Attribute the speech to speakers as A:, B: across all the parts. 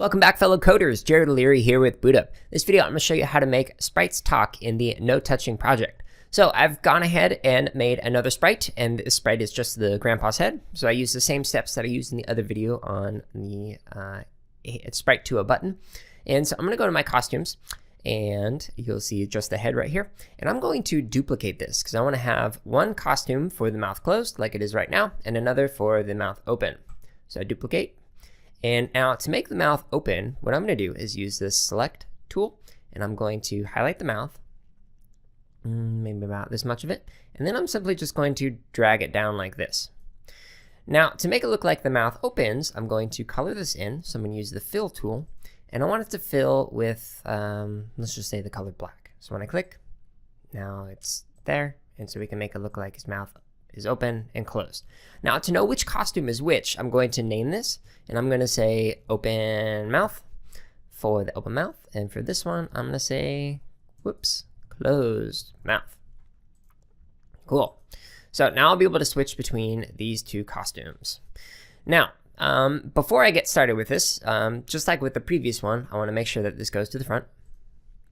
A: Welcome back, fellow coders. Jared Leary here with BootUp. This video, I'm going to show you how to make sprites talk in the No Touching project. So I've gone ahead and made another sprite, and this sprite is just the grandpa's head. So I use the same steps that I used in the other video on the sprite to a button. And so I'm going to go to my costumes, and you'll see just the head right here. And I'm going to duplicate this because I want to have one costume for the mouth closed, like it is right now, and another for the mouth open. So I duplicate. And now to make the mouth open, what I'm going to do is use this select tool, and I'm going to highlight the mouth, maybe about this much of it, and then I'm simply just going to drag it down like this. Now to make it look like the mouth opens, I'm going to color this in, so I'm going to use the fill tool, and I want it to fill with, let's just say the color black. So when I click, now it's there, and so we can make it look like his mouth is open and closed. Now to know which costume is which, I'm going to name this, and I'm going to say open mouth for the open mouth, and for this one I'm going to say closed mouth. Cool. So now I'll be able to switch between these two costumes. Now before I get started with this, just like with the previous one, I want to make sure that this goes to the front.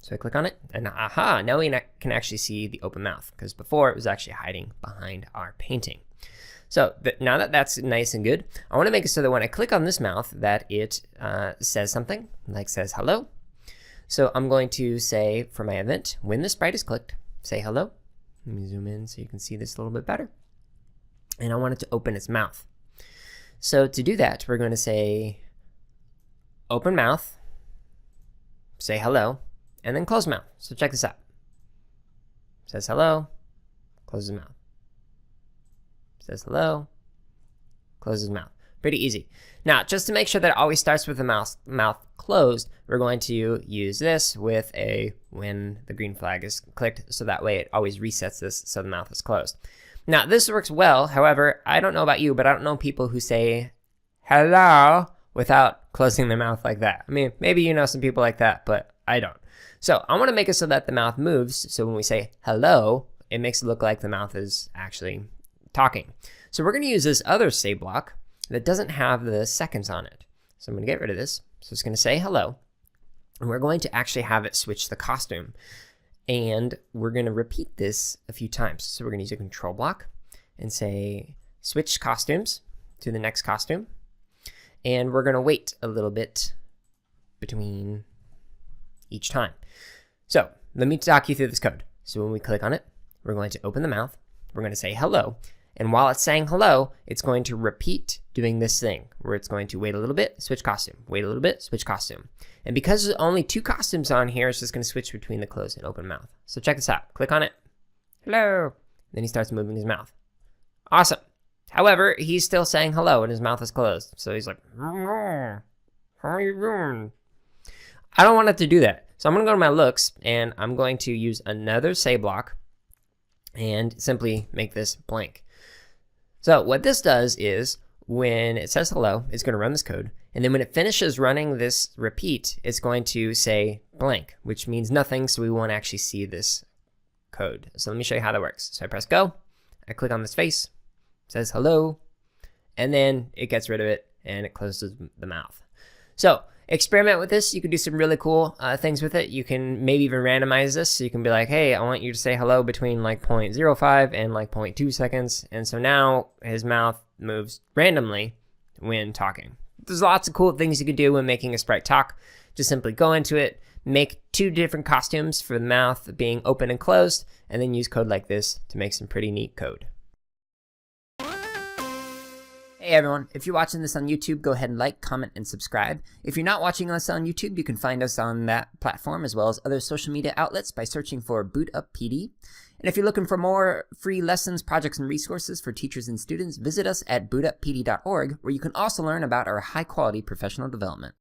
A: So I click on it, and aha, now we can actually see the open mouth, because before it was actually hiding behind our painting. So now that that's nice and good, I want to make it so that when I click on this mouth that it says something, like says hello. So I'm going to say for my event, when the sprite is clicked, say hello. Let me zoom in so you can see this a little bit better. And I want it to open its mouth. So to do that, we're going to say open mouth, say hello, and then close mouth. So check this out. Says hello, closes mouth. Says hello, closes mouth. Pretty easy. Now, just to make sure that it always starts with the mouth closed, we're going to use this with a when the green flag is clicked, so that way it always resets this so the mouth is closed. Now, this works well. However, I don't know about you, but I don't know people who say hello without closing their mouth like that. I mean, maybe you know some people like that, but I don't. So I want to make it so that the mouth moves, so when we say hello, it makes it look like the mouth is actually talking. So we're going to use this other say block that doesn't have the seconds on it. So I'm going to get rid of this. So it's going to say hello, and we're going to actually have it switch the costume. And we're going to repeat this a few times. So we're going to use a control block and say switch costumes to the next costume. And we're going to wait a little bit between each time. So let me talk you through this code. So when we click on it, we're going to open the mouth. We're going to say hello. And while it's saying hello, it's going to repeat doing this thing where it's going to wait a little bit, switch costume, wait a little bit, switch costume. And because there's only two costumes on here, it's just going to switch between the closed and open mouth. So check this out. Click on it. Hello. Then he starts moving his mouth. Awesome. However, he's still saying hello and his mouth is closed. So he's like, how are you doing? I don't want it to do that. So I'm going to go to my looks, and I'm going to use another say block and simply make this blank. So what this does is when it says hello, it's going to run this code. And then when it finishes running this repeat, it's going to say blank, which means nothing. So we won't actually see this code. So let me show you how that works. So I press go. I click on this face. It says hello. And then it gets rid of it and it closes the mouth. So experiment with this. You can do some really cool things with it. You can maybe even randomize this. So you can be like, hey, I want you to say hello between like 0.05 and like 0.2 seconds. And so now his mouth moves randomly when talking. There's lots of cool things you can do when making a sprite talk. Just simply go into it, make two different costumes for the mouth being open and closed, and then use code like this to make some pretty neat code. Hey everyone, if you're watching this on YouTube, go ahead and like, comment, and subscribe. If you're not watching us on YouTube, you can find us on that platform as well as other social media outlets by searching for BootUp PD. And if you're looking for more free lessons, projects, and resources for teachers and students, visit us at bootuppd.org, where you can also learn about our high-quality professional development.